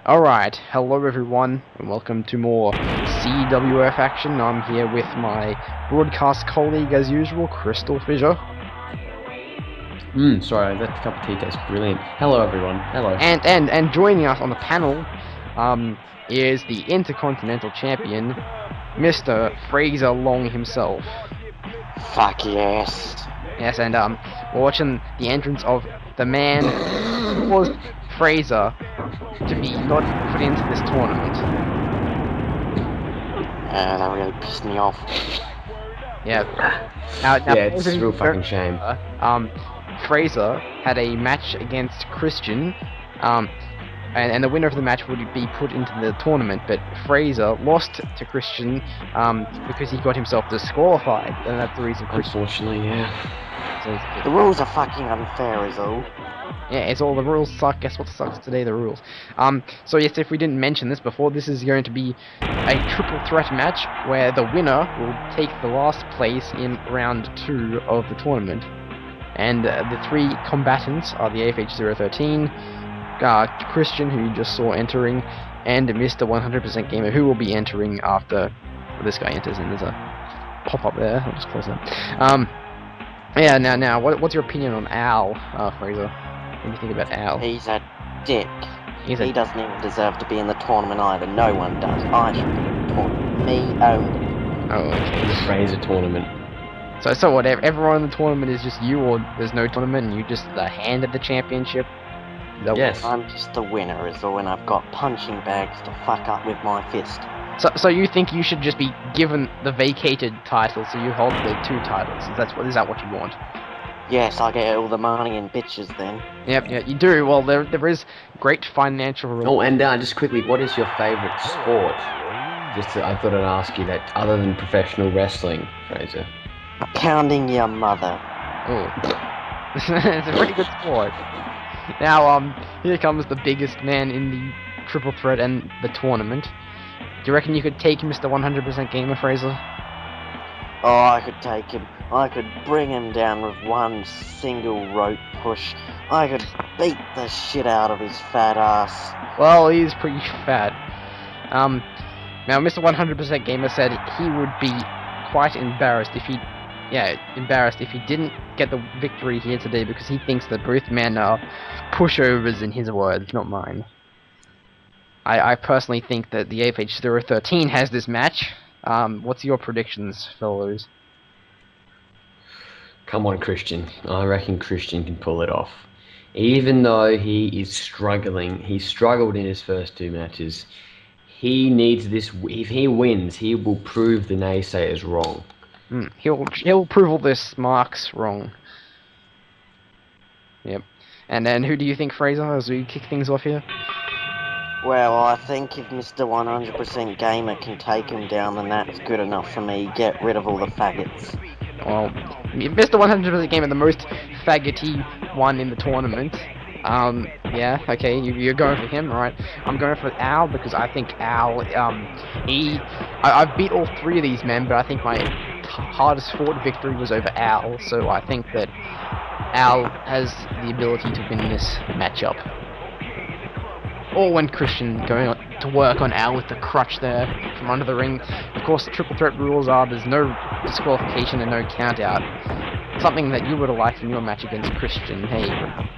Alright, hello everyone, and welcome to more CWF action. I'm here with my broadcast colleague as usual, Crystal Fissure. Sorry, that cup of tea tastes brilliant. Hello everyone, hello. And joining us on the panel is the Intercontinental Champion, Mr. Fraser Long himself. Fuck yes. Yes, and we're watching the entrance of the man who caused Fraser to be not put into this tournament. That really pissed me off. Yeah. Now Yeah, it's a real fucking shame. Fraser had a match against Christian, and the winner of the match would be put into the tournament, but Fraser lost to Christian because he got himself disqualified, and that's the reason Christian... Unfortunately, yeah. The rules are fucking unfair is all. Yeah, it's all the rules suck. Guess what sucks today? The rules. So yes, if we didn't mention this before, this is going to be a triple threat match where the winner will take the last place in round 2 of the tournament. And the 3 combatants are the AFH013, Christian, who you just saw entering, and Mr. 100% Gamer, who will be entering after this guy enters. And there's a pop-up there. I'll just close that. Yeah, now, what's your opinion on Al, Fraser? What do you think about Al? He's a dick. He doesn't even deserve to be in the tournament either. No one does. I should be in the tournament. Me only. Oh, okay. The Fraser tournament. So whatever. Everyone in the tournament is just you, or there's no tournament, and you just handed the championship? Yes. I'm just the winner is all, and I've got punching bags to fuck up with my fist. So you think you should just be given the vacated title, so you hold the 2 titles? Is that what you want? Yes, I get all the money and bitches then. Yep, yeah, you do. Well, there is great financial reward. Oh, and just quickly, what is your favourite sport? I thought I'd ask you that, other than professional wrestling, Fraser. Pounding your mother. Oh. It's a pretty good sport. Now, here comes the biggest man in the triple threat and the tournament. Do you reckon you could take Mr. 100% Gamer, Fraser? Oh, I could take him. I could bring him down with one single rope push. I could beat the shit out of his fat ass. Well, he's pretty fat. Now Mr. 100% Gamer said he would be quite embarrassed if he didn't get the victory here today, because he thinks that both men are pushovers, in his words, not mine. I personally think that the AFH013 has this match. What's your predictions, fellows? Come on, Christian. I reckon Christian can pull it off. Even though he is struggling, he struggled in his first 2 matches. He needs this. If he wins, he will prove the naysayers wrong. He'll prove all this marks wrong. Yep. And then who do you think, Fraser, as we kick things off here? Well, I think if Mr. 100% Gamer can take him down, then that's good enough for me. Get rid of all the faggots. Well, Mr. 100% Gamer, the most faggoty one in the tournament. Yeah, okay, you're going for him, right? I'm going for Al, because I think Al, I've beat all 3 of these men, but I think my hardest fought victory was over Al, so I think that Al has the ability to win this matchup. Or when Christian going to work on Al with the crutch there from under the ring. Of course, the triple threat rules are there's no disqualification and no count out. Something that you would have liked in your match against Christian. Hey,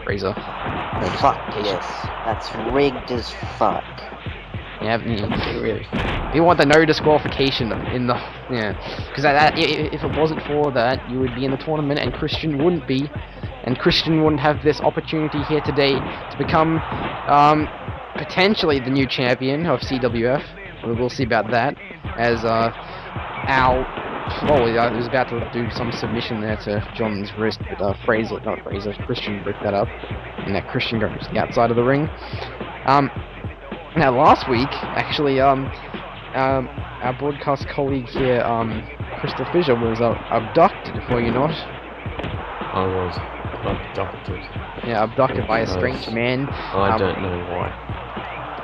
Fraser. Fuck yes. That's rigged as fuck. Yeah, really. You want the no disqualification in the... Yeah. Because if it wasn't for that, you would be in the tournament and Christian wouldn't be. And Christian wouldn't have this opportunity here today to become... potentially the new champion of CWF. We'll see about that. As Al, he was about to do some submission there to John's wrist, but Christian broke that up, and that Christian goes to the outside of the ring. Now last week, actually, our broadcast colleague here, Crystal Fissure, was abducted. Were you not? I was abducted. Yeah, abducted by a strange man. I don't know why.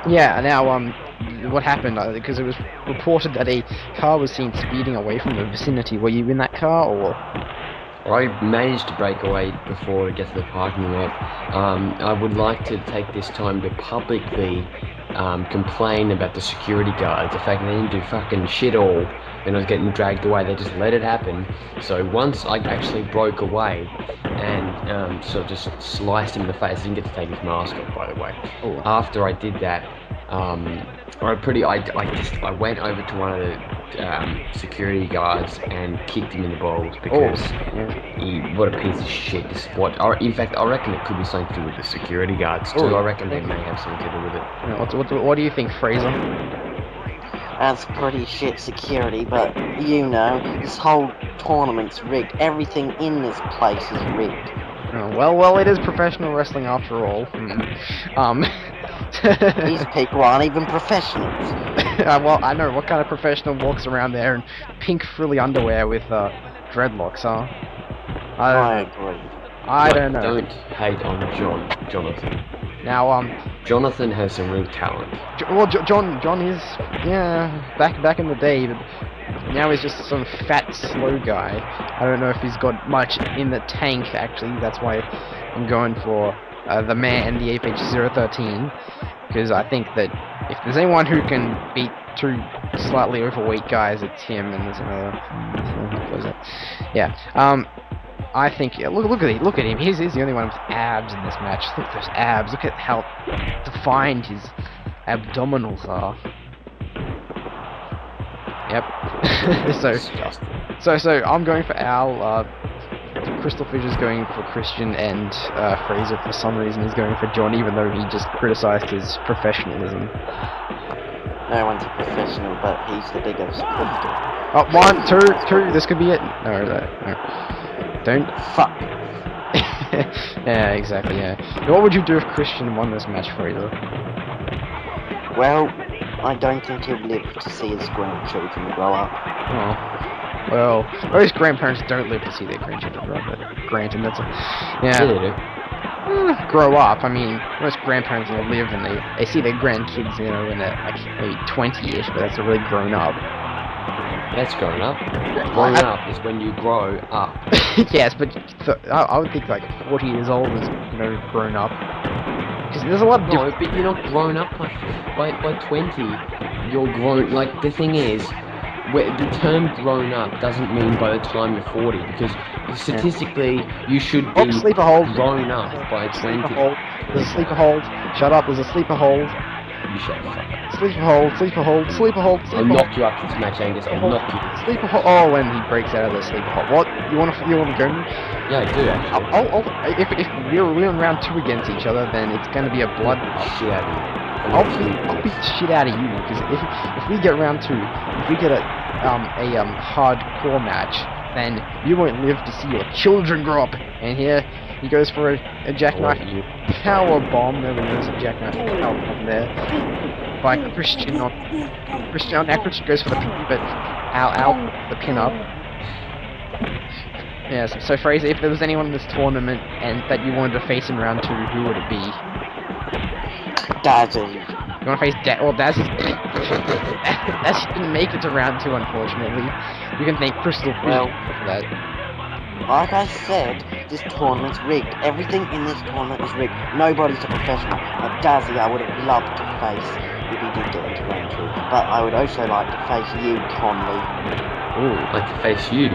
Yeah, now, what happened? Because it was reported that a car was seen speeding away from the vicinity. Were you in that car, or...? I managed to break away before I get to the parking lot. I would like to take this time to publicly complain about the security guards, the fact that they didn't do fucking shit all when I was getting dragged away. They just let it happen. So once I actually broke away and sort of just sliced him in the face, I didn't get to take his mask off, by the way. Oh. After I did that, I went over to one of the security guards and kicked him in the balls because what a piece of shit. In fact, I reckon it could be something to do with the security guards too. I reckon they may have something to do with it. What do you think, Fraser? That's pretty shit security, but you know, this whole tournament's rigged. Everything in this place is rigged. Oh, well, it is professional wrestling after all. These people aren't even professionals. Well, I know what kind of professional walks around there in pink frilly underwear with dreadlocks, huh? I agree. I don't know. Don't hate on Jonathan. Now, Jonathan has some real talent. John is, back in the day, but now he's just some fat, slow guy. I don't know if he's got much in the tank, actually. That's why I'm going for the man, the APH-013, because I think that if there's anyone who can beat two slightly overweight guys, it's him, and there's another... What was it? Yeah, I think, look at him. He's the only one with abs in this match. Look at those abs. Look at how defined his abdominals are. Yep. so I'm going for Al. Crystal Fisher's going for Christian, and Fraser for some reason is going for John, even though he just criticised his professionalism. No one's a professional, but he's the bigger sprinter. Oh, 1, 2, 2. This could be it. No. Don't. Fuck. Yeah, exactly, yeah. What would you do if Christian won this match, Fraser? Well, I don't think he'll live to see his grandchildren grow up. Oh. Well, most grandparents don't live to see their grandchildren grow up, but granted, that's a... Yeah. Yeah, they do. Grow up, I mean, most grandparents live and they see their grandkids, when they're like maybe 20-ish, but that's really grown up. That's grown up. Grown up is when you grow up. Yes, but I would think like 40 years old is, grown up. Because there's a lot of No, but you're not grown up by 20. You're grown. Like the thing is, the term grown up doesn't mean by the time you're 40, because statistically you should be sleeper hold. grown up by 20. There's a sleeper hold. Shut up. There's a sleeper hold. You shut the fuck up. Sleeper hold. Sleeper hold. Sleeper hold. I'll knock you up this match, Angus. I'll knock you. Sleeper hold. Oh, when he breaks out of the sleeper hold. What? You want to go? Yeah, I do actually. If we're in round 2 against each other, then it's going to be a blood. Shit out of you. I'll beat the shit out of you, because if we get round 2, if we get a hardcore match, then you won't live to see your children grow up. And here he goes for a jackknife power bomb. There was a jackknife power bomb there by Christian. Now Christian goes for the pin, but Al the pin up. Yes. So Fraser, if there was anyone in this tournament and that you wanted to face in round 2, who would it be? Dazzy. You want to face Daz? Well, Daz didn't make it to round 2, unfortunately. You can thank Crystal for that. Like I said, this tournament's rigged. Everything in this tournament is rigged. Nobody's a professional. But Dazzy, I would have loved to face if he did get into round 2. But I would also like to face you, Conley. Ooh, like to face you.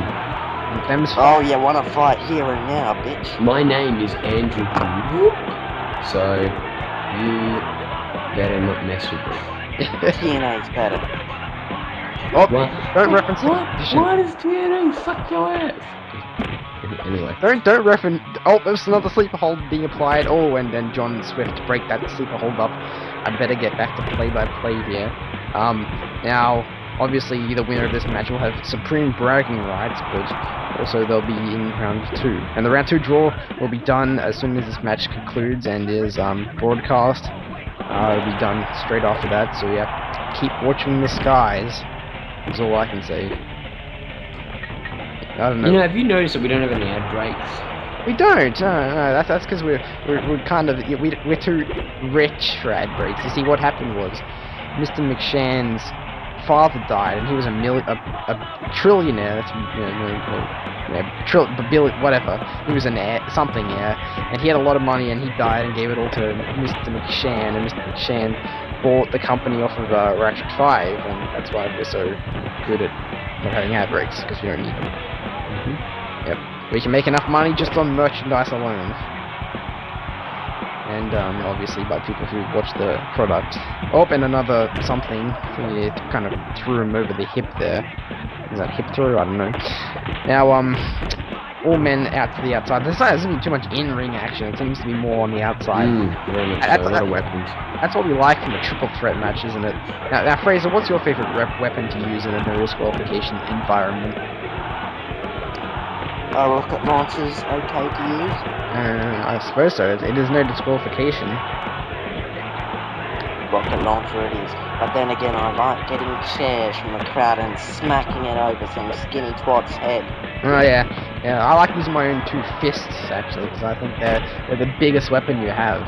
Oh, you want to fight here and now, bitch? My name is Andrew. So you better not mess with me. TNA's better. Oh, don't reference What is TNA? Fuck your ass. Anyway. Don't reference. Oh, there's another sleeper hold being applied. Oh, and then John Swift to break that sleeper hold up. I better get back to play-by-play here. Now, obviously, the winner of this match will have supreme bragging rights, but also they'll be in round 2. And the round 2 draw will be done as soon as this match concludes and is broadcast. It'll be done straight after that. So yeah, keep watching the skies. Is all I can say. I don't know. Have you noticed that we don't have any ad breaks? We don't. No. That's because we're kind of we're too rich for ad breaks. You see, what happened was Mr. McShann's father died, and he was a trillionaire. That's whatever. He was and he had a lot of money, and he died and gave it all to Mr. McShann, and Mr. McShann bought the company off of Ratchet 5, and that's why we're so good at not having ad breaks, because we don't need them. Yep. We can make enough money just on merchandise alone. And obviously by people who watch the product. Oh, and another something. He kind of threw him over the hip there. Is that hip throw? I don't know. Now, all men out to the outside. There doesn't be too much in-ring action. It seems to be more on the outside. Very much so. A lot of weapons. That's what we like from a triple threat match, isn't it? Now Fraser, what's your favorite weapon to use in a no disqualification environment? Rocket launcher's okay to use? I suppose so. It is no disqualification. Rocket launcher it is. But then again, I like getting chairs from the crowd and smacking it over some skinny twat's head. Oh yeah. Yeah, I like using my own two fists, actually, because I think they're the biggest weapon you have.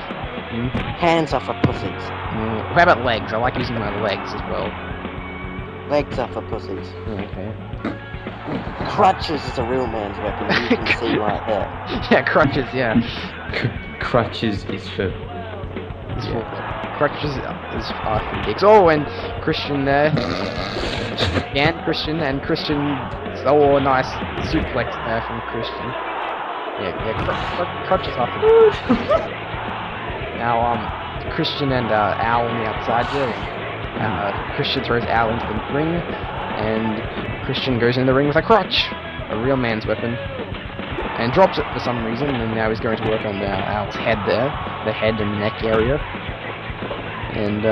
Hands are for pussies. How about legs? I like using my legs as well. Legs are for pussies. Okay. Crutches is a real man's weapon, you can see right there. Yeah, crutches, yeah. Crutches is for... Crutches is for dicks. Oh, and Christian there. Again, Christian, and Christian... Oh, nice suplex there from Christian. Yeah, crutches are for Now, Christian and Al on the outside there. Christian throws Al into the ring, and Christian goes in the ring with a crutch, a real man's weapon, and drops it for some reason, and now he's going to work on Al's head there, the head and neck area, and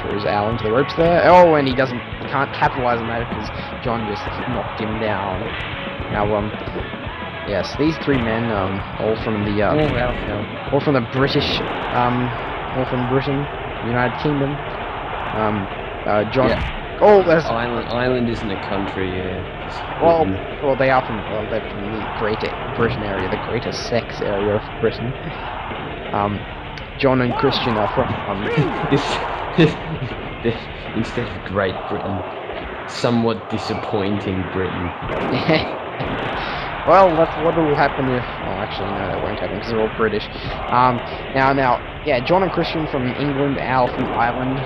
throws Al into the ropes there. Oh, and he can't capitalize on that because John just knocked him down. Now, yes, these three men, all from the all from the British, all from Britain, United Kingdom. John. Yeah. Oh, there's Ireland isn't a country. Yeah. Well, they're from the Greater Britain area, the Greater Sex area of Britain. John and Christian are from. Instead of Great Britain, somewhat disappointing Britain. Well, that's what will happen if... Oh, actually, no, that won't happen because they're all British. Now, yeah, John and Christian from England, Al from Ireland.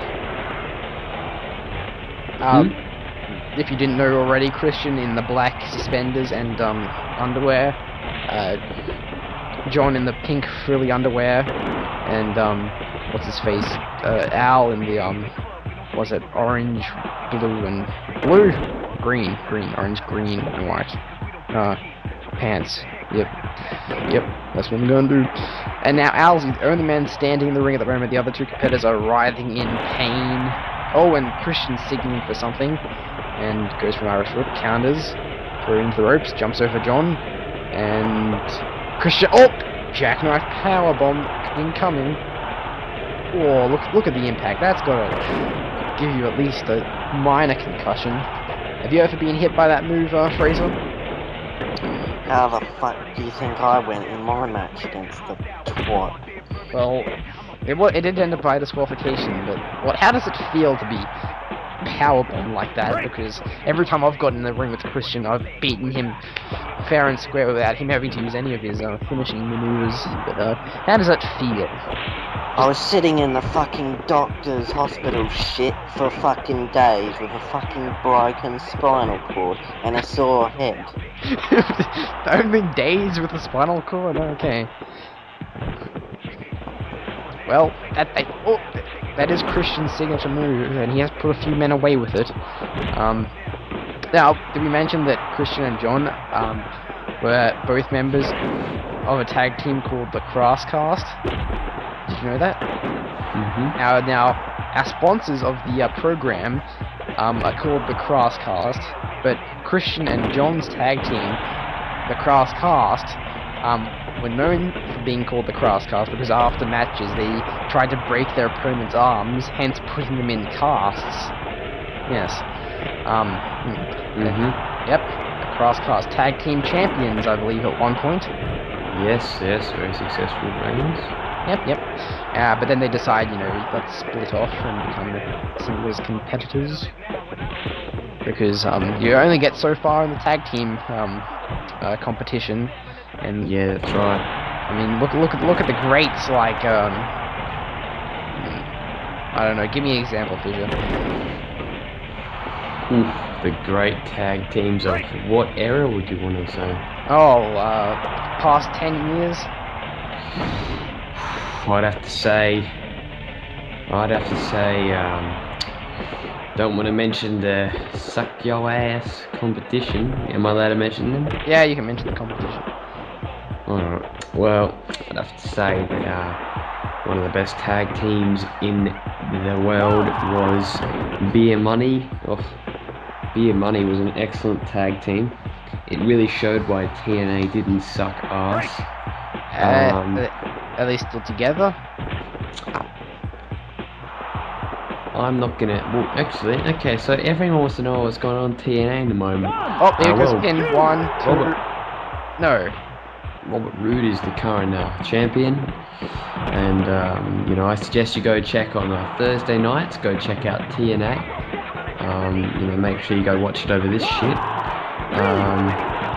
If you didn't know already, Christian in the black suspenders and underwear. John in the pink frilly underwear. And, what's his face? Al in the, was it orange, blue, and... Green, orange, green, and white. Pants. Yep, that's what I'm gonna do. And now Al's the only man standing in the ring at the moment. The other two competitors are writhing in pain. Oh, and Christian's signaling for something, and goes for an Irish whip, counters, throws into the ropes, jumps over John, and Christian. Oh, jackknife powerbomb incoming. Oh, look at the impact. That's gotta give you at least a minor concussion. Have you ever been hit by that move, Fraser? How the fuck do you think I went in my match against the twat? Well, it did end up by disqualification, but how does it feel to be powerbombed like that? Because every time I've gotten in the ring with Christian, I've beaten him fair and square without him having to use any of his finishing maneuvers. But how does that feel? I was sitting in the fucking doctor's hospital shit for fucking days with a fucking broken spinal cord and a sore head. Only days with a spinal cord? Okay. Well, that is Christian's signature move, and he has put a few men away with it. Now, did we mention that Christian and John were both members of a tag team called the Crass? Did you know that? Now, our sponsors of the program are called the Crass, but Christian and John's tag team, the Crass, were known for being called the Crass because after matches they tried to break their opponent's arms, hence putting them in casts. Yes. Yep. The Crass tag team champions, I believe, at one point. Yes, very successful reigns. Yep. But then they decide, let's split off and become singles competitors. Because you only get so far in the tag team competition. And yeah, that's right. I mean, look at the greats like I don't know. Give me an example, Fisher. Oof, the great tag teams of what era would you want to say? Oh, past 10 years. I'd have to say. Don't want to mention the suck your ass competition. Am I allowed to mention them? Yeah, you can mention the competition. Alright. Well, I'd have to say that one of the best tag teams in the world was Beer Money. Beer Money was an excellent tag team. It really showed why TNA didn't suck ass. Are they still together? I'm not gonna. Well, actually, okay. So everyone wants to know what's going on in TNA in the moment. Oh, there goes pin 1, 2. Robert Roode is the current champion, and I suggest you go check on Thursday nights. Go check out TNA. Make sure you go watch it over this shit.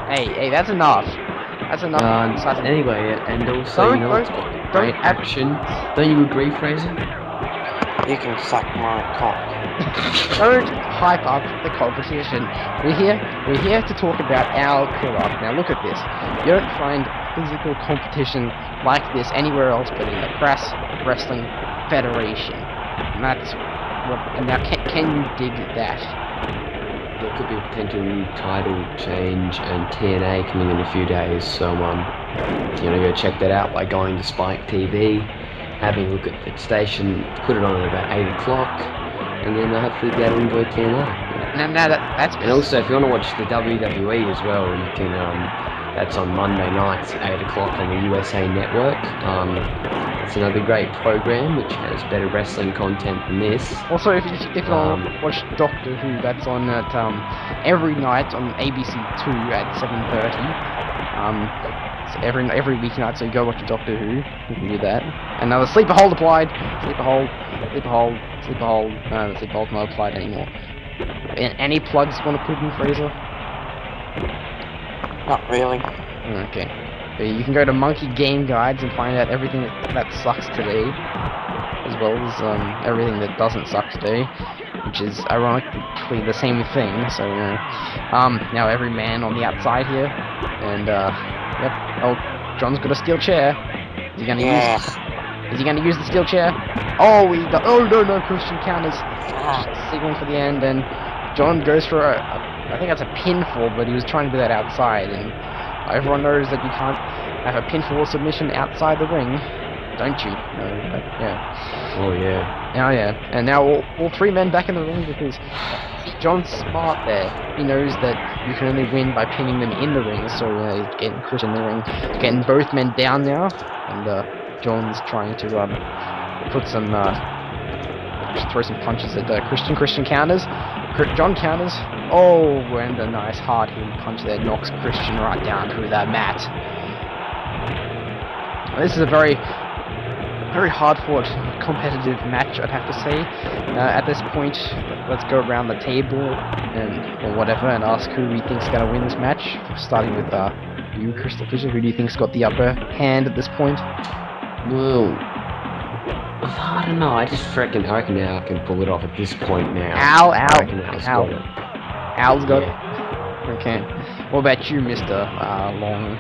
Hey, that's enough. That's enough. Anyway, and also, it's got great action. Don't you agree, Fraser? You can suck my cock. Don't hype up the competition. We're here to talk about our craft. Now look at this. You don't find physical competition like this anywhere else but in the Crass Wrestling Federation. And that's what. And now, can you dig that? There could be a potential new title change and TNA coming in a few days. So go check that out by going to Spike TV. Having a look at the station, put it on at about 8 o'clock, and then hopefully be able to enjoy TNA. Now that's... And also, if you want to watch the WWE as well, you can. That's on Monday nights at 8 o'clock on the USA Network. It's another great program which has better wrestling content than this. Also, if you want to watch Doctor Who, that's on at every night on ABC2 at 7:30. So every weeknight, so you go watch Doctor Who, you can do that. And now the sleeper hold applied. Sleeper hold. No, the sleeper hold's not applied anymore. Any plugs you want to put in, Fraser? Not really. Okay. So you can go to Monkey Game Guides and find out everything that sucks today, as well as everything that doesn't suck today, which is ironically the same thing. So now every man on the outside here, and yep. Oh, John's got a steel chair. Is he gonna use the steel chair? Oh, no, Christian counters. Signaling for the end, and John goes for I think that's a pinfall, but he was trying to do that outside, and everyone knows that you can't have a pinfall submission outside the ring, don't you? No, but, yeah. Oh yeah. Oh yeah. And now all three men back in the ring because John's smart there. He knows that you can only win by pinning them in the ring, so he's getting Christian in the ring, getting both men down now, and John's trying to put some throw some punches at Christian. Christian counters. John counters. Oh, and a nice hard hitting punch there knocks Christian right down through that mat. This is a very hard-fought, competitive match, I'd have to say. At this point, let's go around the table or whatever and ask who we think's going to win this match. Starting with you, Crystal Fisher. Who do you think's got the upper hand at this point? Well, I don't know. I reckon now I can pull it off at this point now. Al's got it. Okay. What about you, Mr. Long?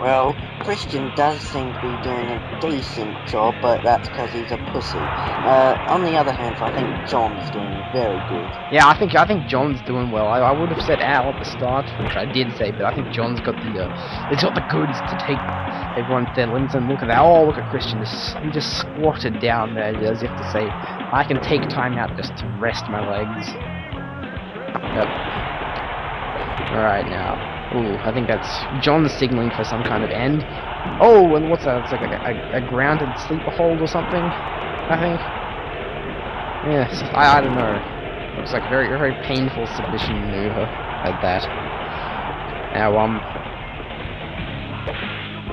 Well, Christian does seem to be doing a decent job, but that's because he's a pussy. On the other hand, I think John's doing very good. Yeah, I think John's doing well. I would have said Al at the start, which I did say, but I think John's got the goods to take everyone to their limits. And look at that! Oh, look at Christian! He just squatted down there as if to say, "I can take time out just to rest my legs." Yep. All right now. Ooh, I think that's John signaling for some kind of end. Oh, and what's that? It's like a grounded sleeper hold or something, I think. Yes, I don't know. Looks like a very, very painful submission maneuver like that. Now,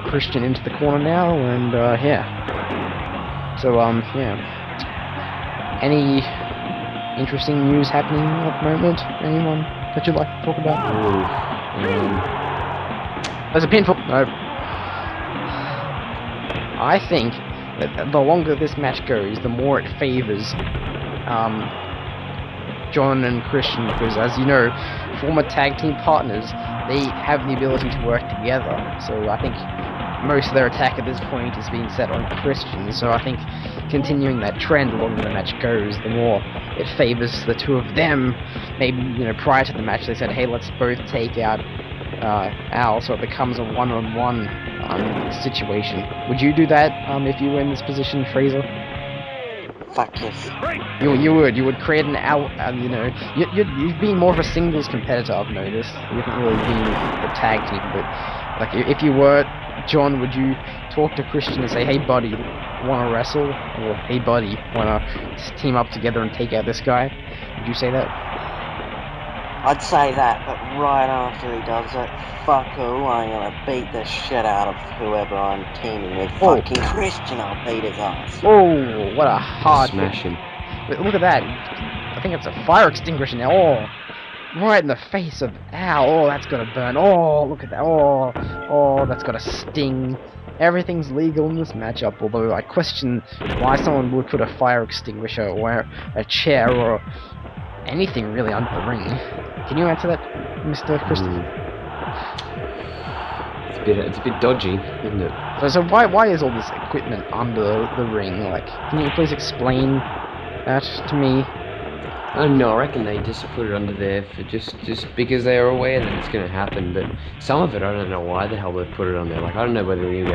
Christian into the corner now, and, yeah. So, yeah. Any interesting news happening at the moment? Anyone that you'd like to talk about? Ooh. There's a pinfall. No. I think the longer this match goes, the more it favors John and Christian, because as you know, former tag team partners, they have the ability to work together. So I think most of their attack at this point is being set on Christian. So I think continuing that trend the longer the match goes, the more it favors the two of them. Maybe, you know, prior to the match they said, hey, let's both take out Al, so it becomes a one-on-one situation. Would you do that if you were in this position, Fraser? Fuck yes. You would create an Al, you know, you'd be more of a singles competitor, I've noticed. You haven't really been a tag team, but like if you were John, would you talk to Christian and say, hey buddy, wanna wrestle? Or hey buddy, wanna team up together and take out this guy? Would you say that? I'd say that, but right after he does it, fuck all, I'm gonna beat the shit out of whoever I'm teaming with. Oh. Fucking Christian, I'll beat his ass. Oh, what a hard Smash him. Wait, look at that. I think it's a fire extinguisher now. Oh, right in the face of Al. Oh, that's gonna burn. Oh, look at that. Oh, that's got a sting. Everything's legal in this matchup, although I question why someone would put a fire extinguisher or a chair or anything really under the ring. Can you answer that, Mr. Christopher? It's a bit dodgy, isn't it? So why is all this equipment under the ring? Like, can you please explain that to me? I don't know, I reckon they just put it under there for just because they are aware that it's going to happen, but some of it I don't know why the hell they put it on there. Like, I don't know whether they need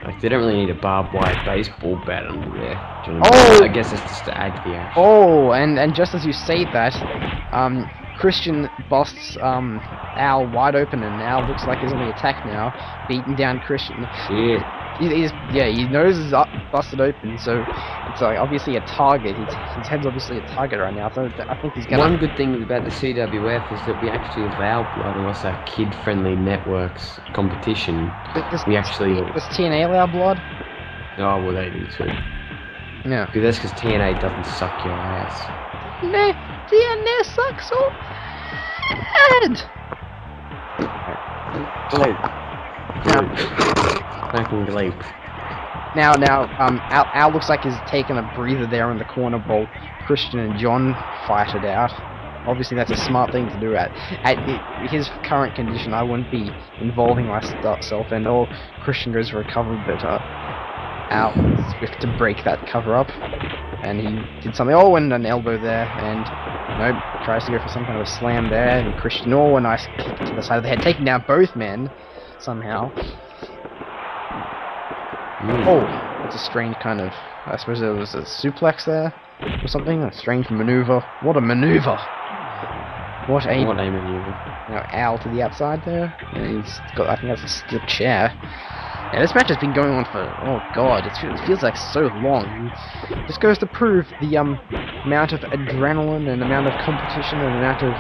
like, they don't really need a barbed wire baseball bat under there. Do you know what I mean? I guess it's just to add to the action. Oh, and just as you say that, Christian busts Al wide open, and Al looks like he's on the attack now, beating down Christian. Shit. His nose is up, busted open, so it's like obviously a target. His head's obviously a target right now. So I think he's gonna. One good thing about the CWF is that we actually allow blood unless our kid-friendly networks competition. Does TNA allow blood? Oh well, they do too. Yeah. Because that's because TNA doesn't suck your ass. No, TNA sucks so bad. Fucking gleep. Now, Al looks like he's taking a breather there in the corner while Christian and John fight it out. Obviously, that's a smart thing to do. At his current condition, I wouldn't be involving myself, and all Christian goes for recovery, but Al is swift to break that cover up, and he did something. Oh, and an elbow there, and nope, tries to go for some kind of a slam there, and Christian, oh, a nice kick to the side of the head, taking down both men somehow. Oh, that's a strange kind of, I suppose there was a suplex there, or something, a strange maneuver. What a maneuver! What a maneuver. Now Al to the outside there, and he's got, I think that's a steel chair. Yeah, this match has been going on for, oh god, it feels like so long. This goes to prove the amount of adrenaline and amount of competition and amount of,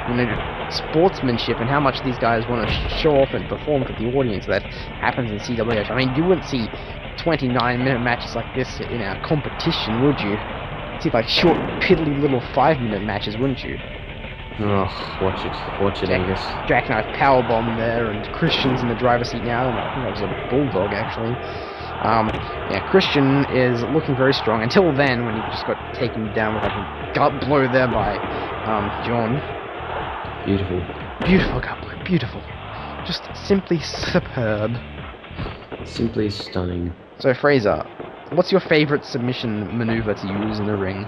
you know, sportsmanship and how much these guys want to show off and perform for the audience that happens in CWF. I mean, you wouldn't see 29-minute matches like this in our competition, would you? You'd see like short, piddly little 5-minute matches, wouldn't you? Oh, watch it, Angus. Jackknife powerbomb there, and Christian's in the driver's seat now, and I think that was a bulldog actually. Yeah, Christian is looking very strong until then, when he just got taken down with like a gut blow there by John. Beautiful. Beautiful gut blow, beautiful. Just simply superb. Simply stunning. So Fraser, what's your favourite submission maneuver to use in the ring?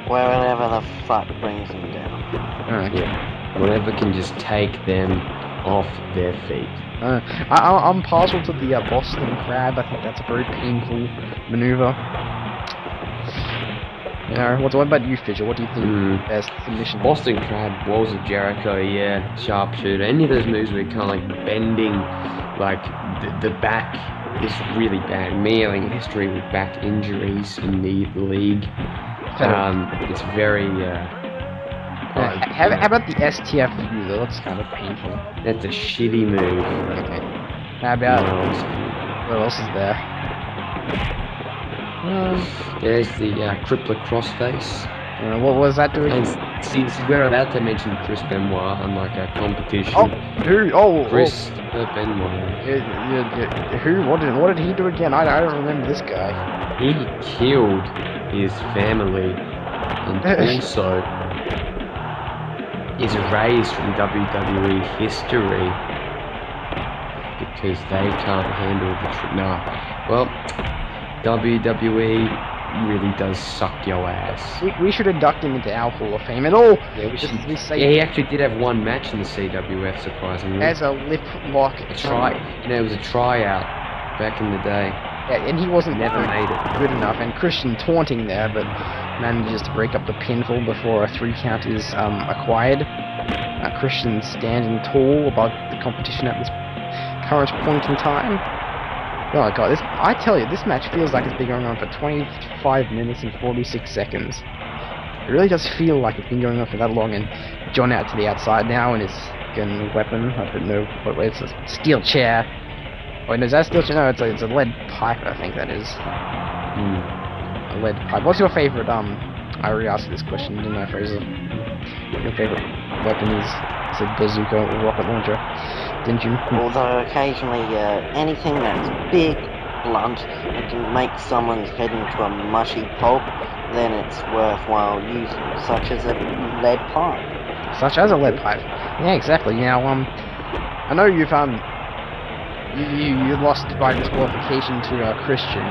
Wherever the fuck brings him down. Okay. Yeah. Whatever can just take them off their feet. I'm partial to the Boston Crab. I think that's a very painful maneuver. You know, what about you, Fisher? What do you think best submission? Boston Crab, Walls of Jericho, yeah, Sharpshooter. Any of those moves where you're kind of like bending, like the back is really bad. Me having a history with back injuries in the league. It's very. How about the STFU though? That's kind of painful. That's a shitty move. Okay. How about what else is there? There's the crippler crossface. What was that doing? And since we're about to mention Chris Benoit, unlike our competition, Oh, who? Chris Benoit, Who? What did he do again? I don't remember this guy. he killed his family and also is erased from WWE history because they can't handle the truth. Nah, well, WWE really does suck your ass. We should induct him into our Hall of Fame. And all. Yeah, we should. We say Yeah, he actually did have one match in the CWF, surprisingly. as a lip lock. It was a tryout back in the day. Yeah, and he wasn't Never made it. good enough. And Christian taunting there, but manages to break up the pinfall before a 3 count is acquired. Christian standing tall above the competition at this current point in time. Oh my god, I tell you, this match feels like it's been going on for 25 minutes and 46 seconds. It really does feel like it's been going on for that long, and John out to the outside now and is getting a weapon. I don't know what it's a steel chair. Wait, no, is that a steel chair? No, it's a lead pipe, I think that is. A lead pipe. What's your favorite, I already asked you this question, didn't I, Fraser? Your favorite weapon is a bazooka or rocket launcher, didn't you? Although occasionally anything that's big, blunt, and can make someone's head into a mushy pulp, then it's worthwhile using, such as a lead pipe. Such as a lead pipe. Yeah, exactly. Now, I know you've you lost by disqualification to Christian,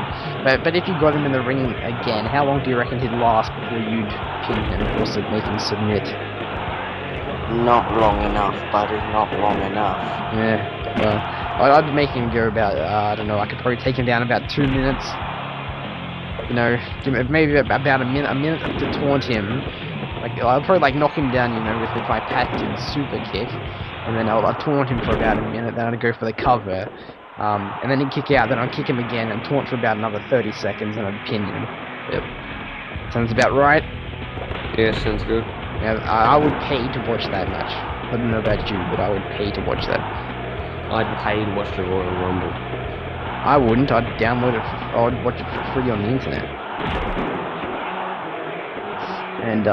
but if you got him in the ring again, how long do you reckon he'd last before you'd pin him and also make him submit? Not long enough, buddy, not long enough. Yeah, well, I'd make him go about, I don't know, I could probably take him down about 2 minutes. You know, maybe about a minute to taunt him. Like, I'll probably knock him down, you know, with my patented super kick. And then I'll taunt him for about a minute, then I'll go for the cover. And then he'd kick out, then I'll kick him again and taunt for about another 30 seconds and I'd pin him. Yep. Sounds about right? Yeah, sounds good. Yeah, I would pay to watch that match. I don't know about you, but I would pay to watch that. I'd pay to watch the Royal Rumble. I wouldn't, I'd download it, I'd watch it for free on the internet. And,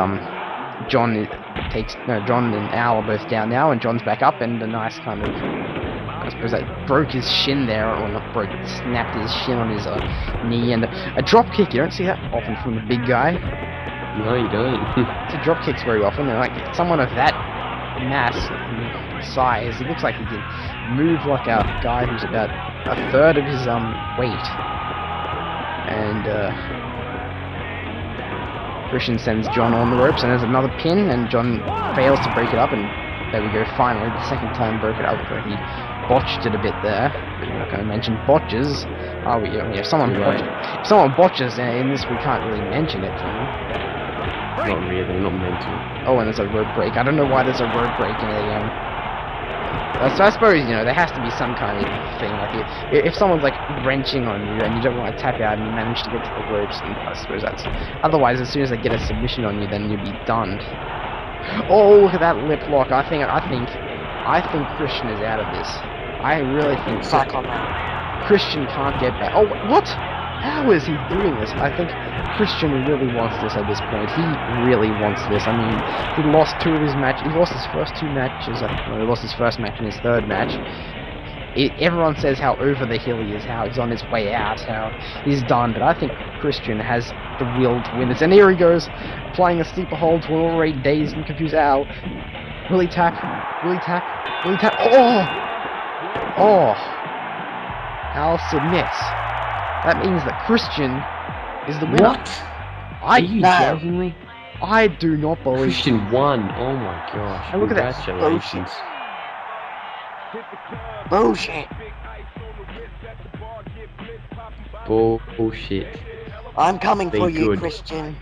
John and Al are both down now, and John's back up, and a nice kind of, I suppose that broke his shin there, or not broke, snapped his shin on his knee, and a drop kick. You don't see that often from the big guy. No, you don't. It's a drop kicks very often, and like someone of that mass and size, it looks like he can move like a guy who's about a third of his weight. And Christian sends John on the ropes, and there's another pin, and John fails to break it up, and there we go, finally, the second time broke it up, but he botched it a bit there. I'm not going to mention botches. If someone botches in this, we can't really mention it, can we? Not really, not meant to. Oh, and there's a rope break. I don't know why there's a rope break in a, so I suppose, you know, there has to be some kind of thing, like if someone's like wrenching on you and you don't want to tap out and you manage to get to the ropes, and I suppose that's, otherwise as soon as they get a submission on you, then you'll be done. Oh, look at that lip lock. I think Christian is out of this. I really think Back on that. Christian can't get back. Oh, what? How is he doing this? I think Christian really wants this at this point. He really wants this. I mean, he lost 2 of his matches. He lost his first 2 matches. He lost his first match and his 3rd match. Everyone says how over the hill he is, how he's on his way out, how he's done. But I think Christian has the will to win this. And here he goes, applying a steeper hold to an already dazed and confused Al. Will he tap? Will he tap? Will he tap? Oh! Oh! Al submits. That means that Christian is the winner. What? Are you joking me? I do not believe Christian won. Oh my gosh. And look at that. Congratulations. Bullshit. Bullshit. I'm coming Be for you, good. Christian.